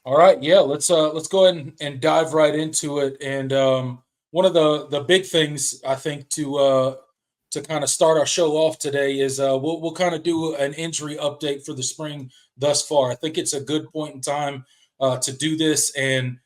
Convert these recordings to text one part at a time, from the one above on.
All right, yeah, let's go ahead and dive right into it. And one of the big things I think to kind of start our show off today is we'll kind of do an injury update for the spring thus far. I think it's a good point in time to do this, and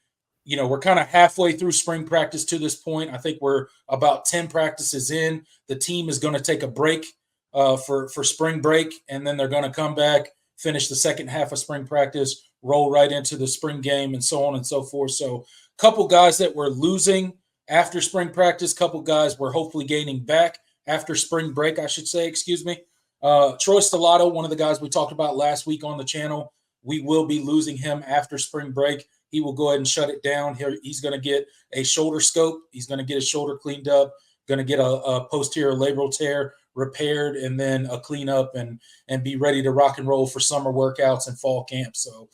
we're kind of halfway through spring practice to this point. I think we're about 10 practices in. The team is going to take a break for spring break, and then they're going to come back, finish the second half of spring practice, roll right into the spring game, and so on and so forth. So, a couple guys that we're losing after spring practice, couple guys we're hopefully gaining back after spring break, I should say, excuse me. Troy Stellato, one of the guys we talked about last week on the channel, we will be losing him after spring break. He will go ahead and shut it down. Here, he's going to get a shoulder scope. He's going to get his shoulder cleaned up, going to get a posterior labral tear repaired, and then a cleanup and be ready to rock and roll for summer workouts and fall camp. So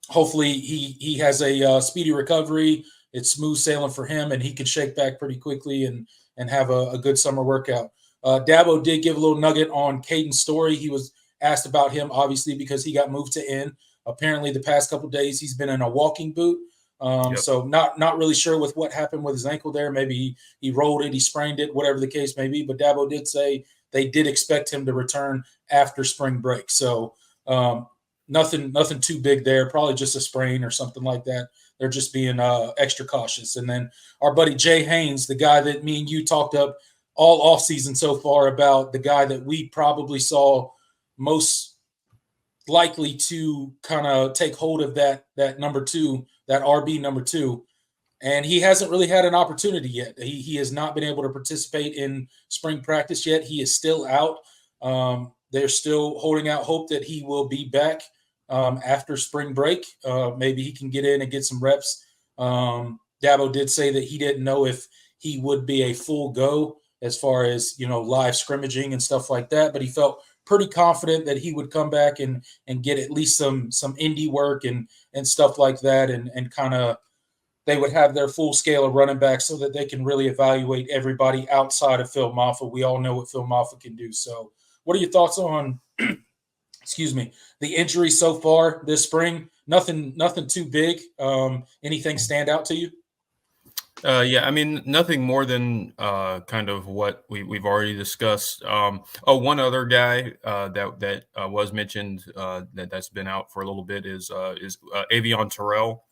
hopefully he has a speedy recovery. It's smooth sailing for him, and he can shake back pretty quickly and have a good summer workout. Dabo did give a little nugget on Caden's story. He was asked about him, obviously, because he got moved to N. Apparently, the past couple of days he's been in a walking boot. So not really sure with what happened with his ankle there. Maybe he rolled it, he sprained it, whatever the case may be. But Dabo did say they did expect him to return after spring break. So nothing too big there. Probably just a sprain or something like that. They're just being extra cautious. And then our buddy Jay Haynes, the guy that me and you talked up all offseason so far about, the guy that we probably saw most likely to kind of take hold of that number two, that RB number two. And he hasn't really had an opportunity yet. He has not been able to participate in spring practice yet. He is still out. They're still holding out hope that he will be back after spring break. Maybe he can get in and get some reps. Dabo did say that he didn't know if he would be a full go as far as, live scrimmaging and stuff like that, but he felt pretty confident that he would come back and get at least some indie work and stuff like that, and kind of they would have their full scale of running back so that they can really evaluate everybody outside of Phil Maffa. We all know what Phil Maffa can do. So what are your thoughts on excuse me, the injury so far this spring? Nothing too big. Anything stand out to you? Yeah, I mean, nothing more than kind of what we've already discussed. One other guy that was mentioned that's been out for a little bit is Avion Terrell.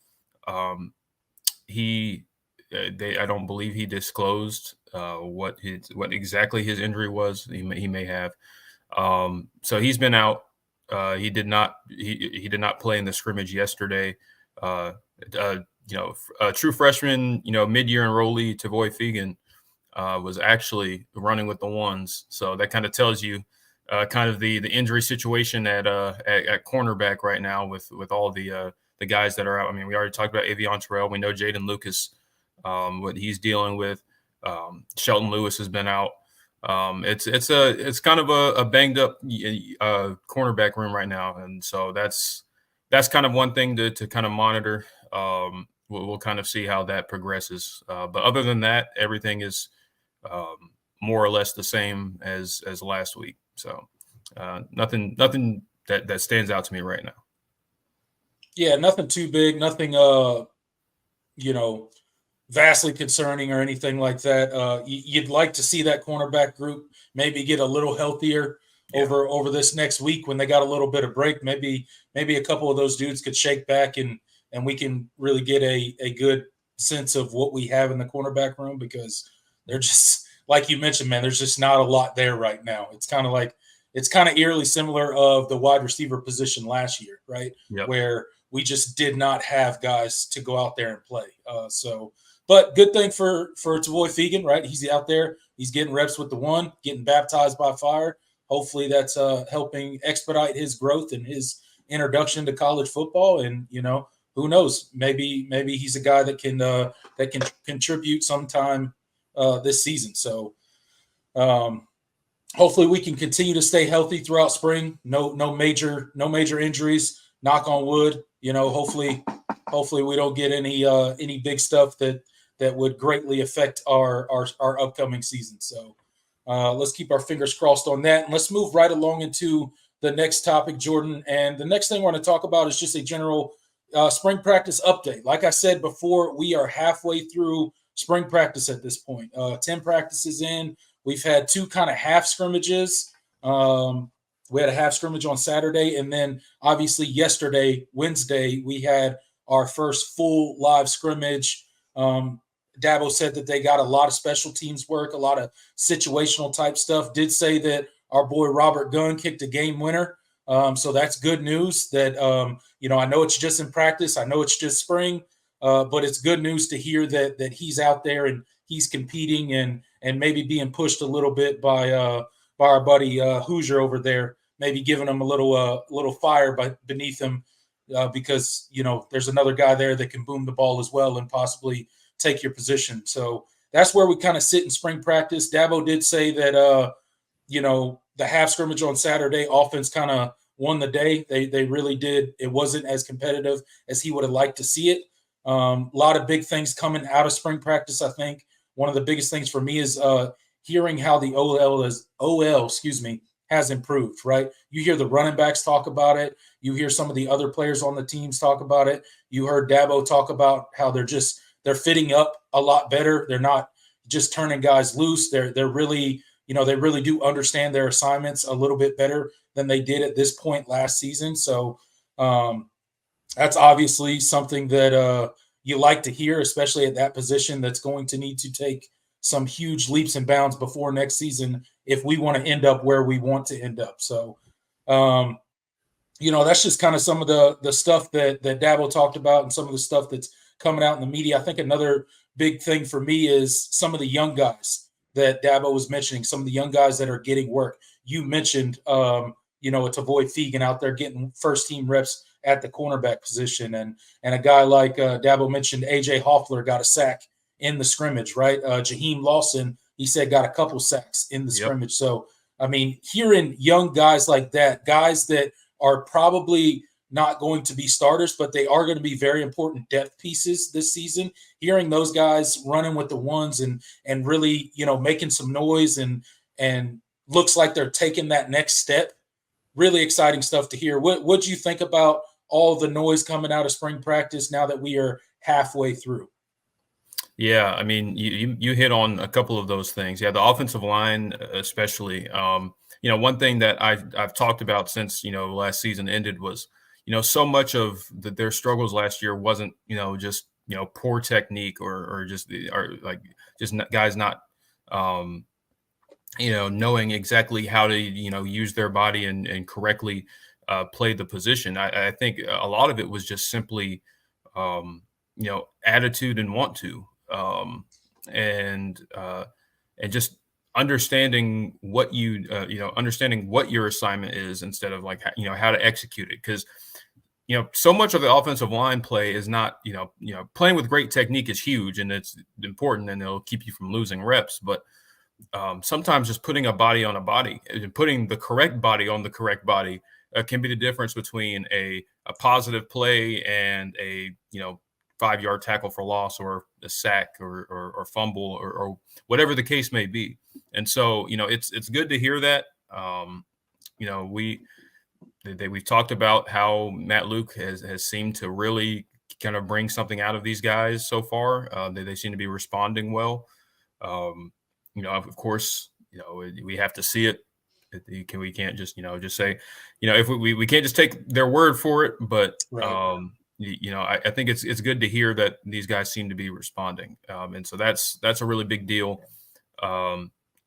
He I don't believe he disclosed what exactly his injury was. He may have. So he's been out. He did not play in the scrimmage yesterday. A true freshman, mid-year enrollee, Tavoy Fegan, was actually running with the ones. So that kind of tells you kind of the injury situation at cornerback right now with all the guys that are out. I mean, we already talked about Avion Terrell. We know Jaden Lucas, what he's dealing with. Shelton Lewis has been out. It's kind of a banged up cornerback room right now, and so that's kind of one thing to kind of monitor. We'll kind of see how that progresses. But other than that, everything is more or less the same as last week. So nothing that stands out to me right now. Yeah, nothing too big, nothing vastly concerning or anything like that. You'd like to see that cornerback group maybe get a little healthier over this next week when they got a little bit of break. Maybe a couple of those dudes could shake back and we can really get a good sense of what we have in the cornerback room, because they're just, like you mentioned, man, there's just not a lot there right now. It's kind of eerily similar of the wide receiver position last year, right? Yep. Where we just did not have guys to go out there and play. But good thing for Tavoy Fegan, right? He's out there. He's getting reps with the one, getting baptized by fire. Hopefully that's helping expedite his growth and his introduction to college football. And, who knows? Maybe he's a guy that can contribute sometime this season. So hopefully we can continue to stay healthy throughout spring. No major injuries. Knock on wood. Hopefully we don't get any big stuff that would greatly affect our upcoming season. So let's keep our fingers crossed on that, and let's move right along into the next topic, Jordan. And the next thing we're going to talk about is just a general spring practice update. Like I said before, we are halfway through spring practice at this point. 10 practices in. We've had 2 kind of half scrimmages. We had a half scrimmage on Saturday, and then obviously yesterday, Wednesday, we had our first full live scrimmage. Dabo said that they got a lot of special teams work, a lot of situational type stuff. Did say that our boy Robert Gunn kicked a game winner. So that's good news that, I know it's just in practice. I know it's just spring, but it's good news to hear that he's out there and he's competing and maybe being pushed a little bit by our buddy Hoosier over there, maybe giving him a little fire beneath him because, there's another guy there that can boom the ball as well and possibly take your position. So that's where we kind of sit in spring practice. Dabo did say that, the half scrimmage on Saturday, offense kind of won the day. They really did. It wasn't as competitive as he would have liked to see it. A lot of big things coming out of spring practice. I think one of the biggest things for me is hearing how the OL has improved, right? You hear the running backs talk about it. You hear some of the other players on the teams talk about it. You heard Dabo talk about how they're fitting up a lot better. They're not just turning guys loose. They're really, they really do understand their assignments a little bit better than they did at this point last season. So that's obviously something that you like to hear, especially at that position that's going to need to take some huge leaps and bounds before next season if we want to end up where we want to end up. So, that's just kind of some of the stuff that Dabo talked about and some of the stuff that's coming out in the media. I think another big thing for me is some of the young guys that Dabo was mentioning, some of the young guys that are getting work. You mentioned, a Tavoy Fegan out there getting first team reps at the cornerback position. And a guy like Dabo mentioned, AJ Hoffler got a sack in the scrimmage, right? Jaheim Lawson, he said, got a couple sacks in the scrimmage. So, I mean, hearing young guys like that, guys that are probably not going to be starters, but they are going to be very important depth pieces this season. Hearing those guys running with the ones and really, making some noise and looks like they're taking that next step. Really exciting stuff to hear. What do you think about all the noise coming out of spring practice now that we are halfway through? Yeah, I mean, you hit on a couple of those things. Yeah, the offensive line, especially. One thing that I've talked about since last season ended was so much of their struggles last year wasn't just poor technique or just guys not knowing exactly how to use their body and correctly play the position. I think a lot of it was just simply attitude and want to. And just understanding what understanding what your assignment is instead of how to execute it. Because, so much of the offensive line play is not, playing with great technique is huge and it's important and it'll keep you from losing reps. But sometimes just putting a body on a body and putting the correct body on the correct body can be the difference between a positive play and a, 5-yard tackle for loss or a sack or fumble or whatever the case may be. And so, it's good to hear that. We've talked about how Matt Luke has seemed to really kind of bring something out of these guys so far. They seem to be responding well. Of course, we have to see it. We can't just, just say, if we can't just take their word for it, but right. I think it's good to hear that these guys seem to be responding. And so that's a really big deal.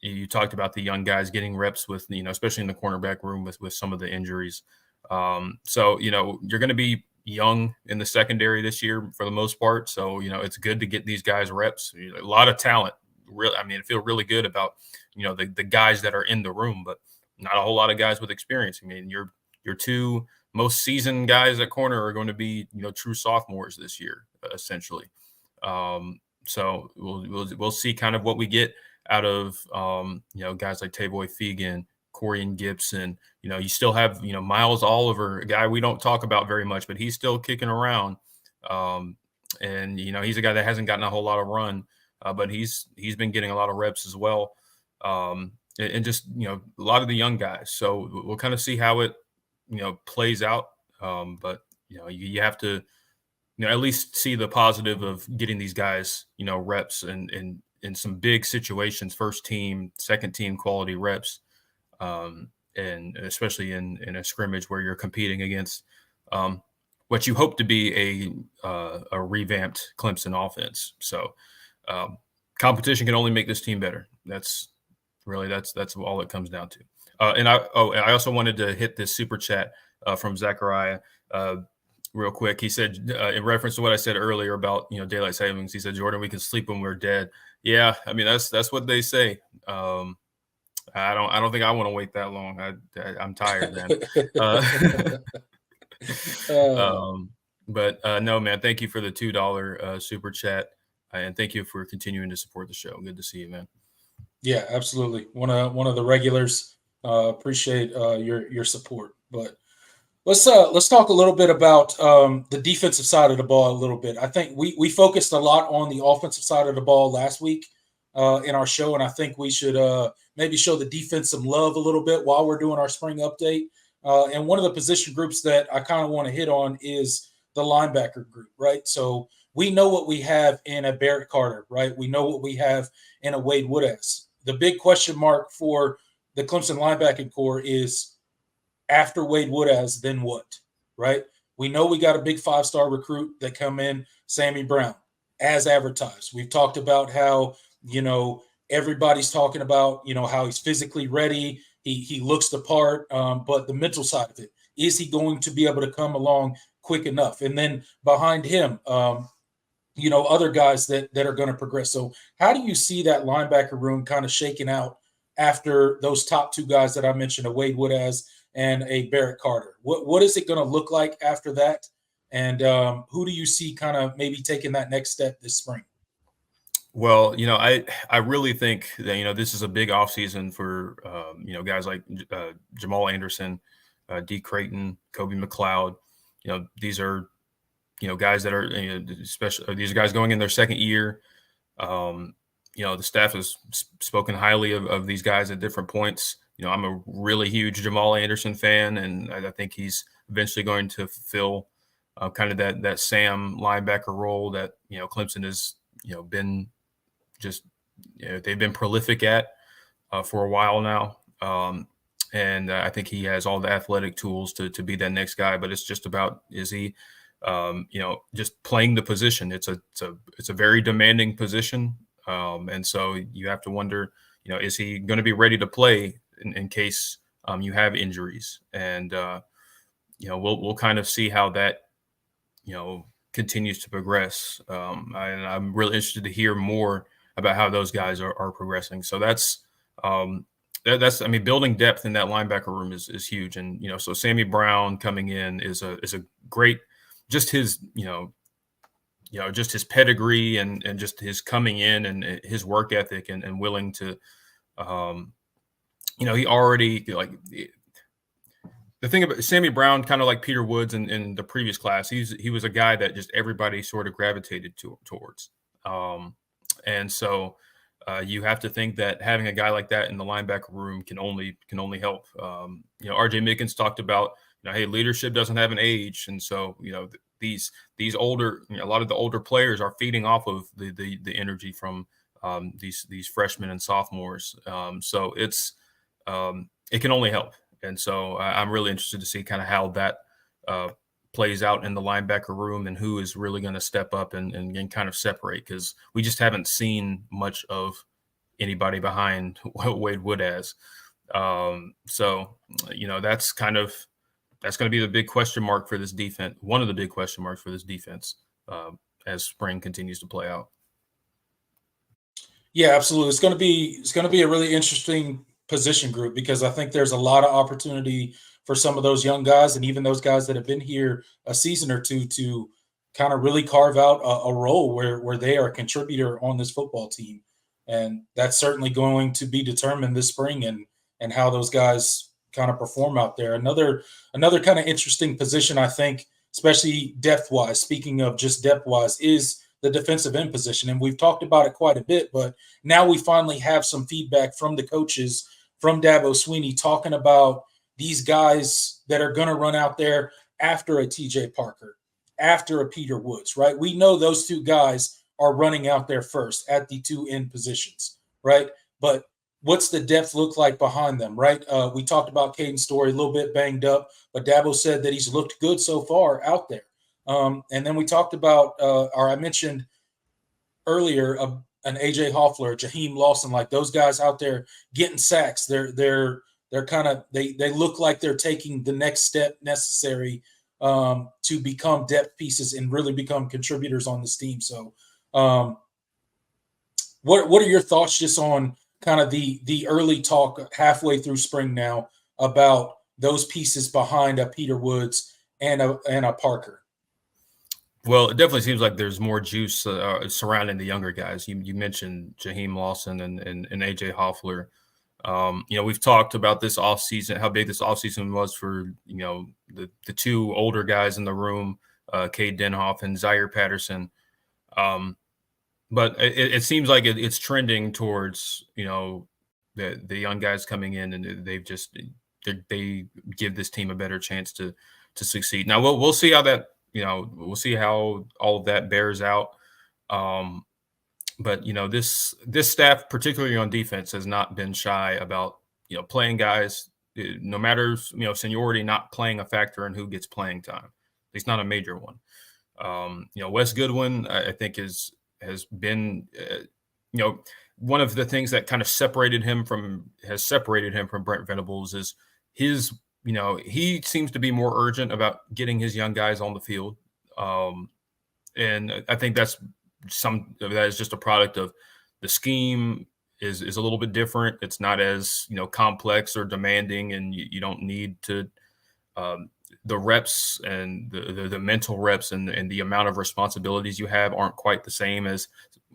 You talked about the young guys getting reps with, especially in the cornerback room with some of the injuries. So, you're going to be young in the secondary this year for the most part. So, it's good to get these guys reps. A lot of talent. Really, I feel really good about, the guys that are in the room, but not a whole lot of guys with experience. I mean, your 2 most seasoned guys at corner are going to be, true sophomores this year, essentially. So we'll see kind of what we get out of, guys like Tavoy Fegan, Corian Gibson. You still have, Miles Oliver, a guy we don't talk about very much, but he's still kicking around. And, he's a guy that hasn't gotten a whole lot of run, but he's been getting a lot of reps as well. And just, a lot of the young guys. So we'll kind of see how it plays out. But you have to at least see the positive of getting these guys reps and in some big situations, first team, second team quality reps, and especially in a scrimmage where you're competing against what you hope to be a revamped Clemson offense. So competition can only make this team better. That's all it comes down to. And I also wanted to hit this super chat from Zachariah real quick. He said, in reference to what I said earlier about daylight savings, he said, Jordan, we can sleep when we're dead. Yeah, I mean that's what they say. I don't think I want to wait that long. I'm tired, man. But no, man. Thank you for the $2 super chat, and thank you for continuing to support the show. Good to see you, man. Yeah, absolutely. One of the regulars. Appreciate your support. But let's talk a little bit about the defensive side of the ball a little bit. I think we focused a lot on the offensive side of the ball last week in our show, and I think we should maybe show the defense some love a little bit while we're doing our spring update. And one of the position groups that I kind of want to hit on is the linebacker group, right? So we know what we have in a Barrett Carter, right? We know what we have in a Wade Woodaz. The big question mark for the Clemson linebacking core is after Wade Woodaz, then what, right? We know we got a big 5-star recruit that come in, Sammy Brown, as advertised. We've talked about how, everybody's talking about, how he's physically ready. He looks the part, but the mental side of it, is he going to be able to come along quick enough? And then behind him, other guys that are going to progress. So how do you see that linebacker room kind of shaking out after those top two guys that I mentioned, a Wade Woodaz and a Barrett Carter? What is it going to look like after that? And who do you see kind of maybe taking that next step this spring? Well, I really think that, this is a big offseason for, guys like Jamal Anderson, D. Creighton, Kobe McLeod. These are, guys that are, especially these are guys going in their second year. The staff has spoken highly of these guys at different points. I'm a really huge Jamal Anderson fan, and I think he's eventually going to fulfill kind of that Sam linebacker role that, Clemson has, been just, they've been prolific at for a while now. And I think he has all the athletic tools to be that next guy, but it's just about, is he, just playing the position. It's a very demanding position. And so you have to wonder, is he going to be ready to play in case you have injuries? And, we'll kind of see how that, continues to progress. And I'm really interested to hear more about how those guys are progressing. So that's building depth in that linebacker room is huge. And, so Sammy Brown coming in is a great, just his, just his pedigree and just his coming in and his work ethic and willing to, he already, like, the thing about Sammy Brown, kind of like Peter Woods in the previous class, he was a guy that just everybody sort of gravitated towards. And so you have to think that having a guy like that in the linebacker room can only help. RJ Mickens talked about, hey, leadership doesn't have an age. And so, these older, a lot of the older players are feeding off of the energy from these freshmen and sophomores. So it can only help. And so I'm really interested to see kind of how that plays out in the linebacker room and who is really going to step up and kind of separate, because we just haven't seen much of anybody behind Wade Woodaz. So, that's going to be the big question mark for this defense. One of the big question marks for this defense as spring continues to play out. Yeah, absolutely. It's going to be a really interesting position group, because I think there's a lot of opportunity for some of those young guys and even those guys that have been here a season or two to kind of really carve out a role where they are a contributor on this football team. And that's certainly going to be determined this spring and how those guys kind of perform out there. Another kind of interesting position, I think, especially depth-wise, speaking of just depth-wise, is the defensive end position. And we've talked about it quite a bit, but now we finally have some feedback from the coaches, from Dabo Sweeney, talking about these guys that are going to run out there after a TJ Parker, after a Peter Woods, right? We know those two guys are running out there first at the two end positions, right? But what's the depth look like behind them, right? We talked about Caden Story, a little bit banged up, but Dabo said that he's looked good so far out there. And then we talked about, or I mentioned earlier, an AJ Hoffler, Jaheim Lawson, like those guys out there getting sacks. They're kind of they look like they're taking the next step necessary to become depth pieces and really become contributors on this team. So, what are your thoughts just on kind of the early talk halfway through spring now about those pieces behind a Peter Woods and a Parker? Well, it definitely seems like there's more juice surrounding the younger guys. You mentioned Jaheim Lawson and AJ Hoffler. We've talked about this offseason, how big this offseason was for, the two older guys in the room, Cade Denhoff and Zaire Patterson. But it seems like it's trending towards, the young guys coming in, and they give this team a better chance to succeed. Now we'll see how that, we'll see how all of that bears out. But this staff, particularly on defense, has not been shy about playing guys, no matter seniority, not playing a factor in who gets playing time. At least not a major one. Wes Goodwin, I think, has been one of the things that kind of separated him from Brent Venables is his. He seems to be more urgent about getting his young guys on the field, and I think that is just a product of the scheme is a little bit different. It's not as complex or demanding, and you don't need to the reps and the mental reps and the amount of responsibilities you have aren't quite the same as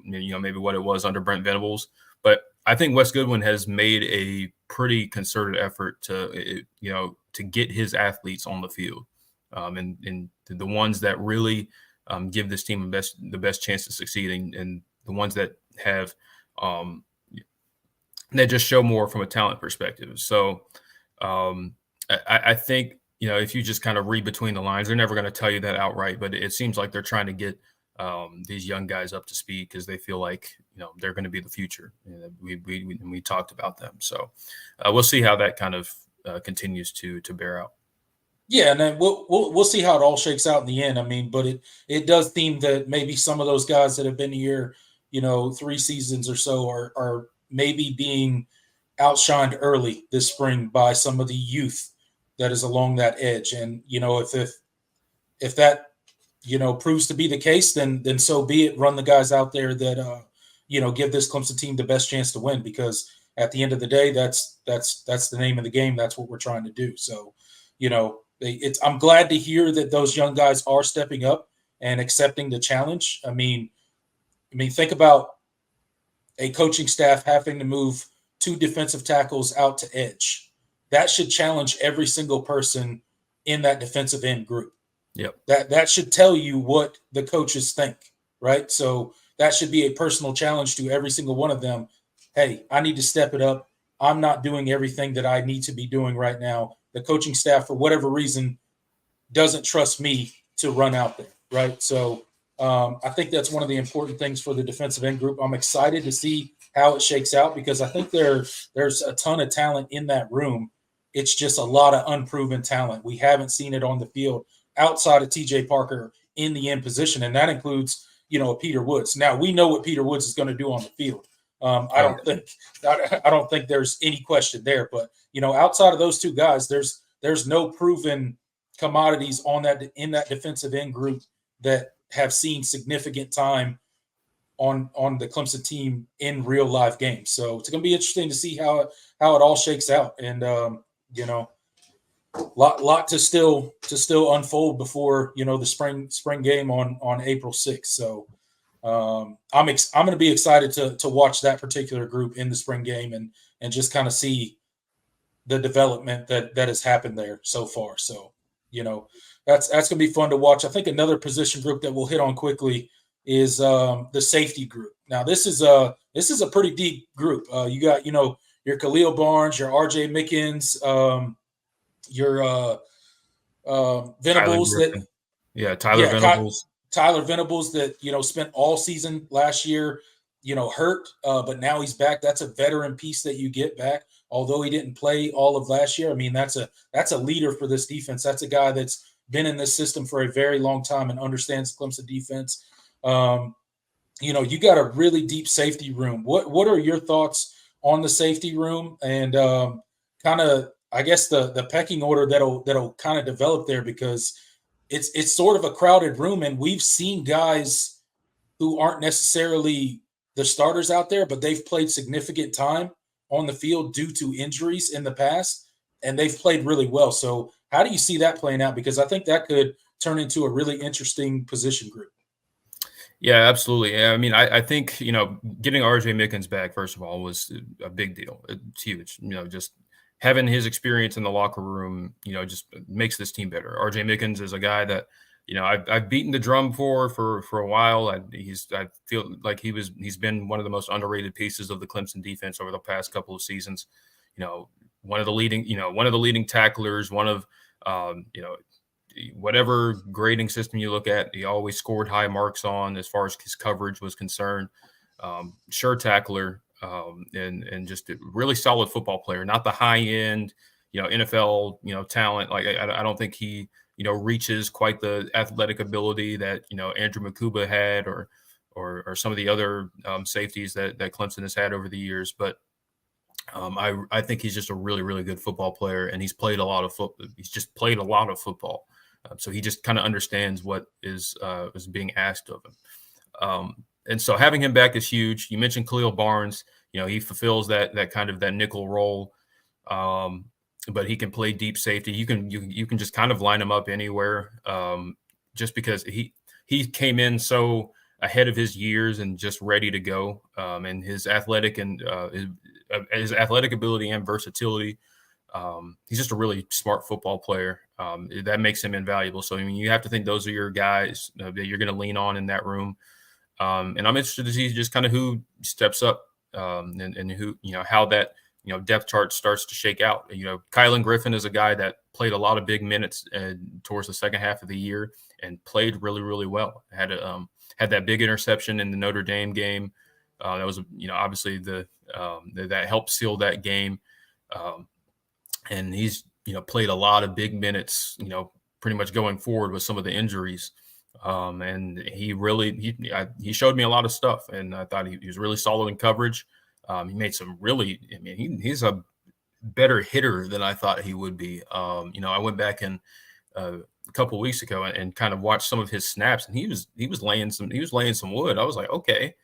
maybe what it was under Brent Venables. But I think Wes Goodwin has made a pretty concerted effort to get his athletes on the field, and the ones that really give this team the best chance to succeed, and the ones that have that just show more from a talent perspective. So I think if you just kind of read between the lines, they're never going to tell you that outright, but it seems like they're trying to get these young guys up to speed because they feel like they're going to be the future. We talked about them, so we'll see how that kind of continues to bear out. Yeah, and then we'll see how it all shakes out in the end. I mean, but it does seem that maybe some of those guys that have been here, 3 seasons or so, are maybe being outshined early this spring by some of the youth that is along that edge. And if that proves to be the case, then so be it. Run the guys out there that give this Clemson team the best chance to win, because at the end of the day, that's the name of the game. That's what we're trying to do. So, I'm glad to hear that those young guys are stepping up and accepting the challenge. I mean, think about a coaching staff having to move 2 defensive tackles out to edge. That should challenge every single person in that defensive end group. Yep. That should tell you what the coaches think, right? So that should be a personal challenge to every single one of them. Hey, I need to step it up. I'm not doing everything that I need to be doing right now. The coaching staff, for whatever reason, doesn't trust me to run out there, right? So I think that's one of the important things for the defensive end group. I'm excited to see how it shakes out, because I think there's a ton of talent in that room. It's just a lot of unproven talent. We haven't seen it on the field outside of TJ Parker in the end position, and that includes, Peter Woods. Now, we know what Peter Woods is going to do on the field. I don't think there's any question there. But outside of those two guys, there's no proven commodities in that defensive end group that have seen significant time on the Clemson team in real live games. So it's going to be interesting to see how it all shakes out, and lot to still unfold before the spring game on April 6th. So I'm going to be excited to watch that particular group in the spring game and just kind of see the development that has happened there so far. So that's going to be fun to watch. I think another position group that we'll hit on quickly is the safety group. Now this is a pretty deep group. You got your Khalil Barnes, your RJ Mickens, your Tyler Venables that Griffin. Yeah, Tyler yeah, Venables. Tyler Venables that spent all season last year hurt, but now he's back. That's a veteran piece that you get back. Although he didn't play all of last year, I mean that's a leader for this defense. That's a guy that's been in this system for a very long time and understands the Clemson defense. You got a really deep safety room. What are your thoughts on the safety room and kind of I guess the pecking order that'll kind of develop there, because it's sort of a crowded room, and we've seen guys who aren't necessarily the starters out there, but they've played significant time on the field due to injuries in the past, and they've played really well. So how do you see that playing out? Because I think that could turn into a really interesting position group. Yeah, absolutely. Yeah, I mean, I think, getting RJ Mickens back, first of all, was a big deal. It's huge. Just having his experience in the locker room, just makes this team better. RJ Mickens is a guy that, I've beaten the drum for a while. I feel like he's been one of the most underrated pieces of the Clemson defense over the past couple of seasons. One of the leading tacklers, one of, whatever grading system you look at, he always scored high marks on as far as his coverage was concerned. Sure tackler, and just a really solid football player. Not the high end, NFL, talent. Like I don't think he, reaches quite the athletic ability that Andrew Makuba had, or some of the other safeties that Clemson has had over the years. But I think he's just a really, really good football player, and he's played a lot of football. He's just played a lot of football. So he just kind of understands what is being asked of him. And so having him back is huge. You mentioned Khalil Barnes. He fulfills that kind of that nickel role, but he can play deep safety. You can just kind of line him up anywhere, just because he came in so ahead of his years and just ready to go. And his athletic ability and versatility. He's just a really smart football player. That makes him invaluable. So, I mean, you have to think those are your guys that you're going to lean on in that room. And I'm interested to see just kind of who steps up, and who, how that, depth chart starts to shake out. Kylan Griffin is a guy that played a lot of big minutes towards the second half of the year and played really, really well. Had that big interception in the Notre Dame game. That was, obviously that helped seal that game. And he's, played a lot of big minutes, pretty much going forward with some of the injuries. And he showed me a lot of stuff, and I thought he was really solid in coverage. He made some really, he's a better hitter than I thought he would be. I went back and a couple of weeks ago and kind of watched some of his snaps, and he was laying some wood. I was like, okay.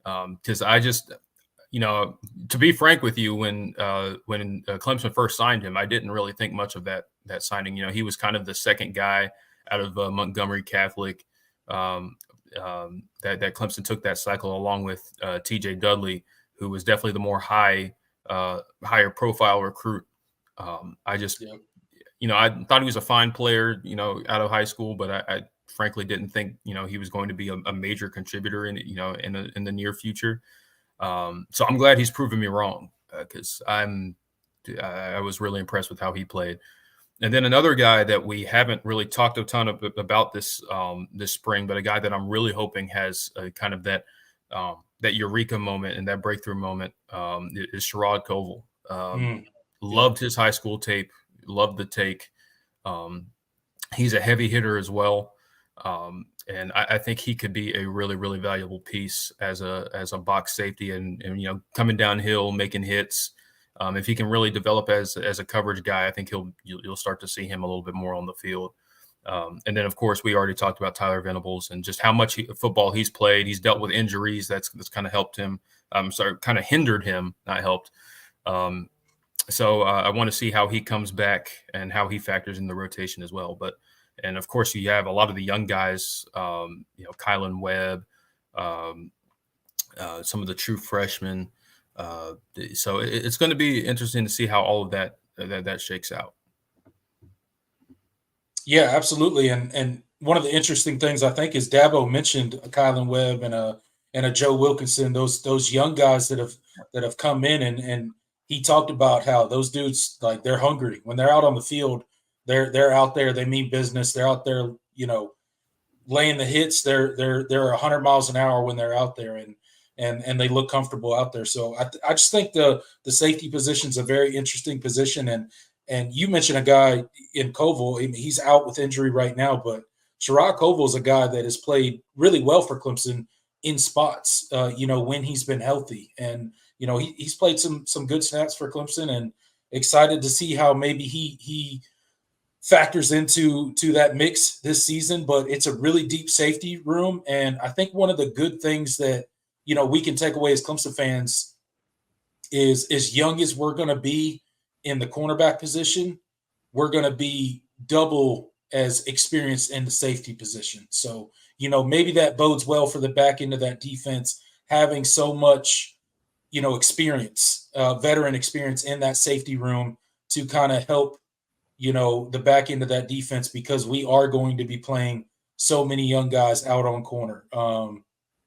Because I just, to be frank with you, when Clemson first signed him, I didn't really think much of that signing. He was kind of the second guy out of Montgomery Catholic that Clemson took that cycle, along with T.J. Dudley, who was definitely the more higher profile recruit. I just, I thought he was a fine player, out of high school, but I frankly didn't think, he was going to be a major contributor in the near future. So I'm glad he's proven me wrong, because I was really impressed with how he played. And then another guy that we haven't really talked a ton about this spring, but a guy that I'm really hoping has kind of that eureka moment and that breakthrough moment is Sherrod Covell. Loved his high school tape, loved the take. He's a heavy hitter as well. And I think he could be a really, really valuable piece as a box safety and coming downhill, making hits. If he can really develop as a coverage guy, I think you'll start to see him a little bit more on the field. And then, of course, we already talked about Tyler Venables and just how much football he's played. He's dealt with injuries. That's kind of helped him. Kind of hindered him, not helped. So I want to see how he comes back and how he factors in the rotation as well. And of course, you have a lot of the young guys, Kylan Webb, some of the true freshmen. So it's going to be interesting to see how all of that shakes out. Yeah, absolutely. And one of the interesting things I think is Dabo mentioned Kylan Webb and a Joe Wilkinson, those young guys that have come in and he talked about how those dudes, like, they're hungry when they're out on the field. They're out there. They mean business. They're out there, laying the hits. They're 100 miles an hour when they're out there, and they look comfortable out there. So I just think the safety position is a very interesting position. And you mentioned a guy in Koval. I mean, he's out with injury right now, but Sherrod Koval is a guy that has played really well for Clemson in spots. When he's been healthy, and he's played some good snaps for Clemson, and excited to see how maybe he factors into that mix this season. But it's a really deep safety room, and I think one of the good things that we can take away as Clemson fans is, as young as we're going to be in the cornerback position, we're going to be double as experienced in the safety position. So maybe that bodes well for the back end of that defense, having so much experience, veteran experience in that safety room to kind of help the back end of that defense, because we are going to be playing so many young guys out on corner.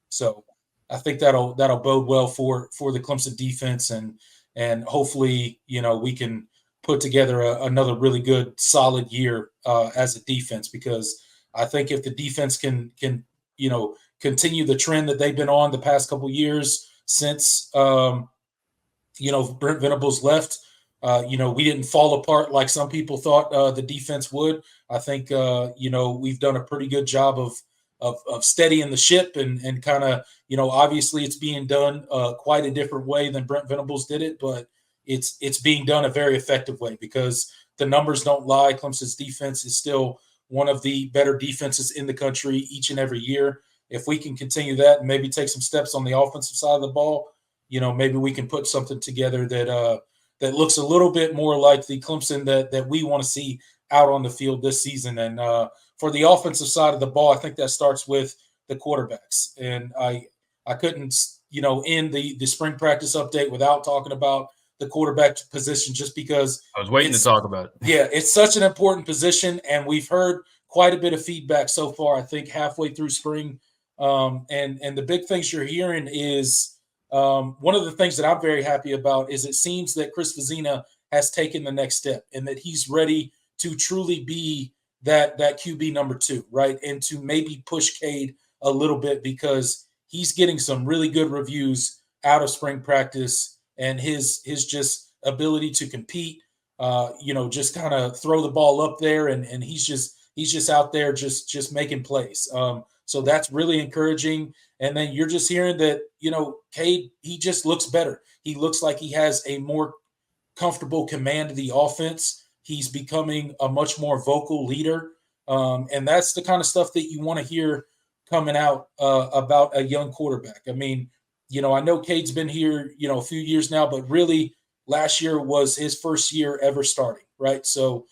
So I think that'll bode well for the Clemson defense, and hopefully we can put together another really good solid year as a defense, because I think if the defense can continue the trend that they've been on the past couple years since Brent Venables left. We didn't fall apart like some people thought the defense would. I think we've done a pretty good job of steadying the ship, and kind of obviously it's being done quite a different way than Brent Venables did it, but it's being done a very effective way, because the numbers don't lie. Clemson's defense is still one of the better defenses in the country each and every year. If we can continue that and maybe take some steps on the offensive side of the ball, maybe we can put something together that looks a little bit more like the Clemson that we want to see out on the field this season. And for the offensive side of the ball, I think that starts with the quarterbacks. And I couldn't, end the spring practice update without talking about the quarterback position, just because I was waiting to talk about it. Yeah, it's such an important position, and we've heard quite a bit of feedback so far, I think halfway through spring. And the big things you're hearing is, one of the things that I'm very happy about is it seems that Chris Vizina has taken the next step, and that he's ready to truly be that QB number 2, right? And to maybe push Cade a little bit, because he's getting some really good reviews out of spring practice, and his just ability to compete, just kind of throw the ball up there, and he's just out there just making plays. So that's really encouraging. And then you're just hearing that, Cade, he just looks better. He looks like he has a more comfortable command of the offense. He's becoming a much more vocal leader. And that's the kind of stuff that you want to hear coming out about a young quarterback. I mean, I know Cade's been here, a few years now, but really last year was his first year ever starting, right? So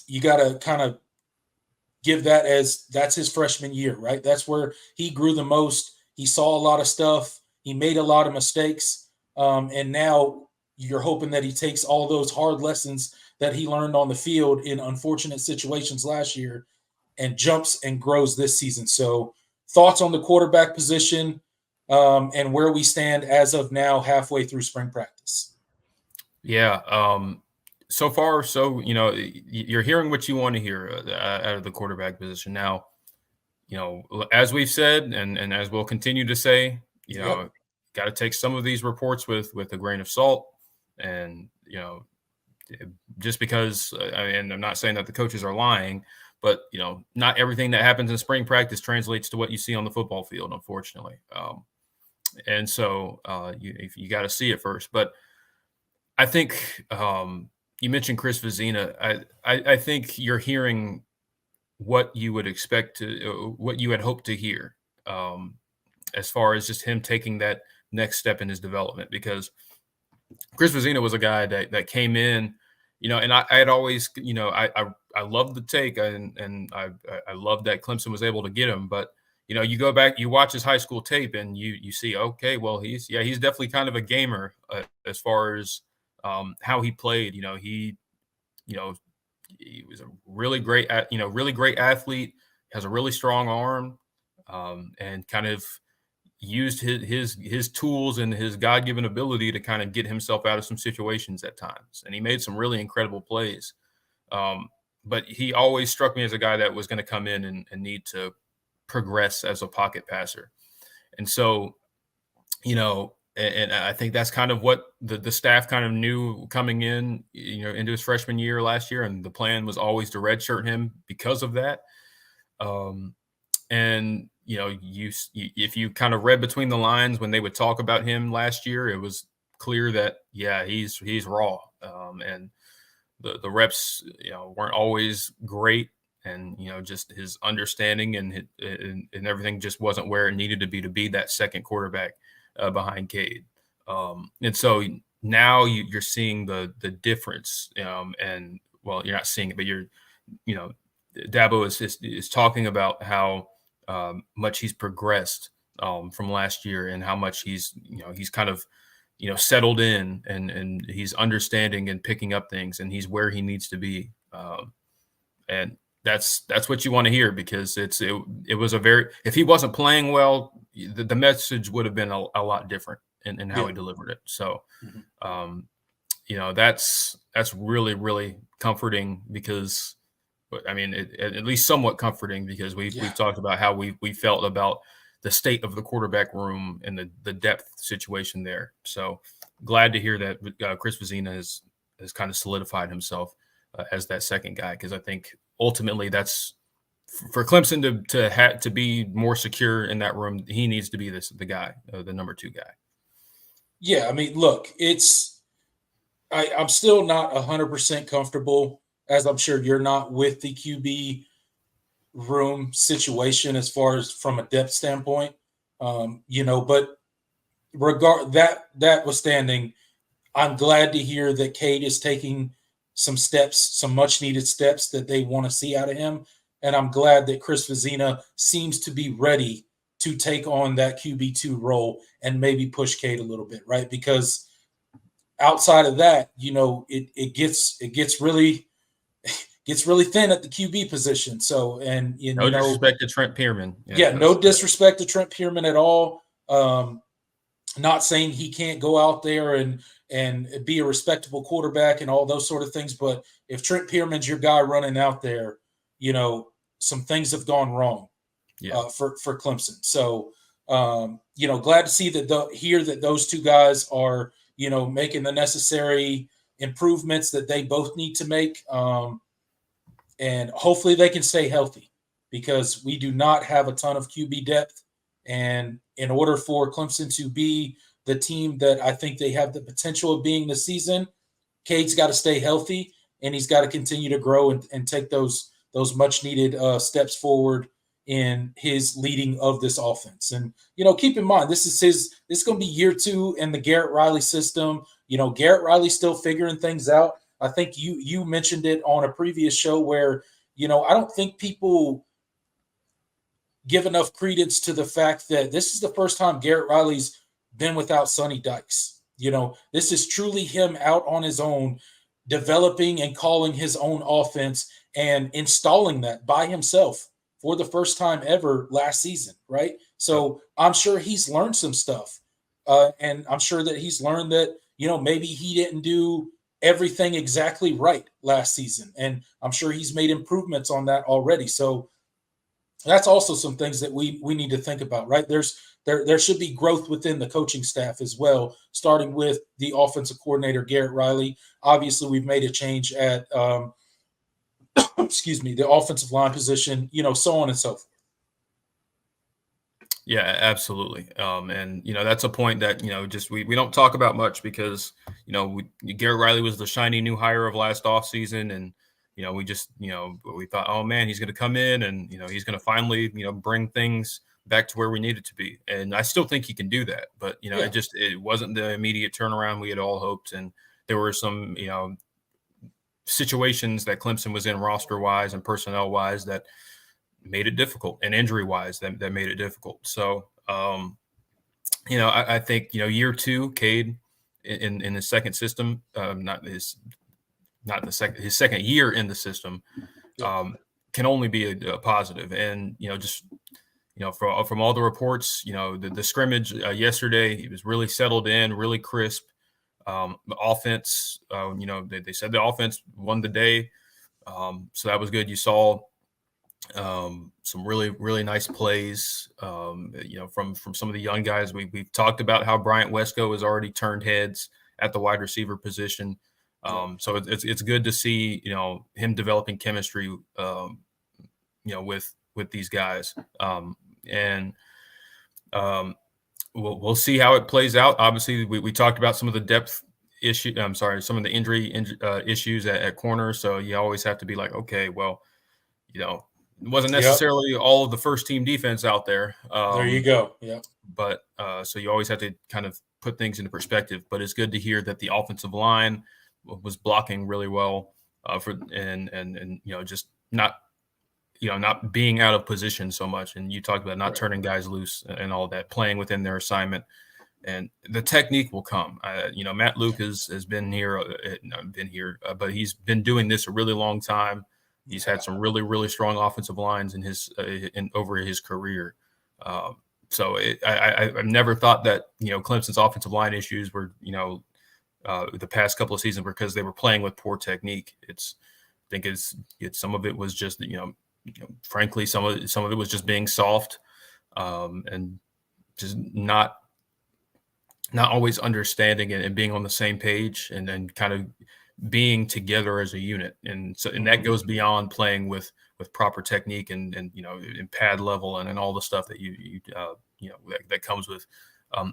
you got to kind of give that as that's his freshman year, right? That's where he grew the most. He saw a lot of stuff. He made a lot of mistakes. And now you're hoping that he takes all those hard lessons that he learned on the field in unfortunate situations last year and jumps and grows this season. So thoughts on the quarterback position, and where we stand as of now, halfway through spring practice? Yeah. So far, so, you're hearing what you want to hear out of the quarterback position. Now, as we've said, and as we'll continue to say, Yep. got to take some of these reports with a grain of salt. And, just because, and I'm not saying that the coaches are lying, but, not everything that happens in spring practice translates to what you see on the football field, unfortunately. And so you got to see it first. But I think you mentioned Chris Vizina. I think you're hearing what you would expect to, what you had hoped to hear, as far as just him taking that next step in his development. Because Chris Vizina was a guy that came in, and I had always, I loved the take, and I loved that Clemson was able to get him. But you go back, you watch his high school tape, and you see, okay, well, he's definitely kind of a gamer as far as how he played. He was a really great athlete, has a really strong arm, and kind of used his tools and his God-given ability to kind of get himself out of some situations at times, and he made some really incredible plays. But he always struck me as a guy that was going to come in and need to progress as a pocket passer. And so, and I think that's kind of what the staff kind of knew coming in, into his freshman year last year. And the plan was always to redshirt him because of that. And, if you kind of read between the lines when they would talk about him last year, it was clear that, yeah, he's raw. And the reps, weren't always great. And, just his understanding and everything just wasn't where it needed to be that second quarterback behind Cade. And so now you're seeing the difference. And, well, you're not seeing it, but Dabo is talking about how much he's progressed from last year and how much he's kind of, settled in and he's understanding and picking up things and he's where he needs to be. And that's what you want to hear, because it was if he wasn't playing well, the message would have been a lot different in how he delivered it. So, that's really, really comforting, because I mean, at least somewhat comforting, because we've talked about how we felt about the state of the quarterback room and the depth situation there. So glad to hear that Chris Vizina has kind of solidified himself as that second guy, because I think ultimately that's for Clemson to be more secure in that room. He needs to be the guy, the number 2 guy. Yeah, I mean, look, I'm still not 100% comfortable, as I'm sure you're not, with the QB room situation as far as from a depth standpoint. But notwithstanding, I'm glad to hear that Cade is taking some steps, some much needed steps that they want to see out of him. And I'm glad that Chris Vizina seems to be ready to take on that QB2 role and maybe push Cade a little bit, right? Because outside of that, it gets really thin at the QB position. So, and no disrespect to Trent Pierman. No disrespect to Trent Pierman at all. Not saying he can't go out there and be a respectable quarterback and all those sort of things. But if Trent Pierman's your guy running out there, some things have gone wrong for Clemson. So, glad to see that those 2 guys are, making the necessary improvements that they both need to make. And hopefully they can stay healthy, because we do not have a ton of QB depth. And in order for Clemson to be the team that I think they have the potential of being this season, Cade's got to stay healthy, and he's got to continue to grow and take those much needed steps forward in his leading of this offense. And, keep in mind, this is going to be year 2 in the Garrett Riley system. Garrett Riley's still figuring things out. I think you mentioned it on a previous show where, I don't think people give enough credence to the fact that this is the first time Garrett Riley's been without Sonny Dykes. This is truly him out on his own, developing and calling his own offense and installing that by himself for the first time ever last season, right? So I'm sure he's learned some stuff. And I'm sure that he's learned that, maybe he didn't do everything exactly right last season. And I'm sure he's made improvements on that already. So that's also some things that we need to think about, right? There should be growth within the coaching staff as well, starting with the offensive coordinator, Garrett Riley. Obviously, we've made a change at, the offensive line position, so on and so forth. Yeah, absolutely. And, that's a point that, just we don't talk about much, because, Garrett Riley was the shiny new hire of last offseason. And, we just, we thought, oh, man, he's going to come in and, he's going to finally, bring things back to where we need it to be. And I still think he can do that. But, it wasn't the immediate turnaround we had all hoped. And there were some, situations that Clemson was in roster-wise and personnel-wise that made it difficult, and injury-wise that made it difficult. So, I think, year 2, Cade in his second system, his second year in the system, can only be a positive. And, from all the reports, the scrimmage yesterday, he was really settled in, really crisp. The offense, they said the offense won the day, so that was good. You saw some really, really nice plays, from some of the young guys. We've talked about how Bryant Wesco has already turned heads at the wide receiver position. So it's good to see, him developing chemistry, with these guys. We'll see how it plays out. Obviously, we talked about some of the depth issue. I'm sorry, some of the injury issues at corner. So you always have to be like, okay, well, it wasn't necessarily all of the first team defense out there. There you go. Yeah. But so you always have to kind of put things into perspective. But it's good to hear that the offensive line was blocking really well just not being out of position so much. And you talked about not turning guys loose and all that, playing within their assignment. And the technique will come. Matt Luke has been here, but he's been doing this a really long time. He's had some really, really strong offensive lines over his career. So I've never thought that Clemson's offensive line issues were the past couple of seasons because they were playing with poor technique. I think it's some of it was just frankly some of it was just being soft, and just not always understanding it and being on the same page, and then kind of being together as a unit. And that goes beyond playing with proper technique and in pad level and all the stuff that that comes with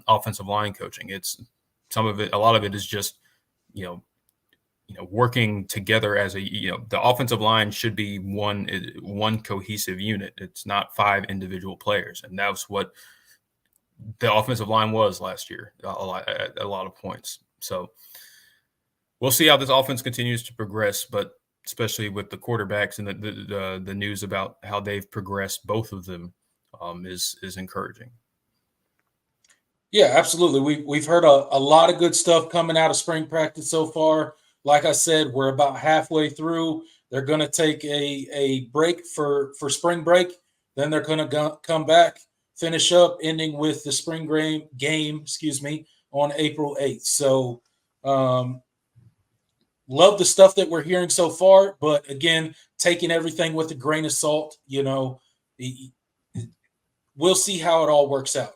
offensive line coaching. It's a lot of it is just working together as the offensive line should be one cohesive unit. It's not 5 individual players, and that's what the offensive line was last year at a lot of points. So we'll see how this offense continues to progress, but especially with the quarterbacks and the news about how they've progressed, both of them, is encouraging. Yeah, absolutely. We've heard a lot of good stuff coming out of spring practice so far. Like I said, we're about halfway through. They're going to take a break for spring break. Then they're going to come back, finish up, ending with the spring game, on April 8th. So love the stuff that we're hearing so far. But again, taking everything with a grain of salt, we'll see how it all works out.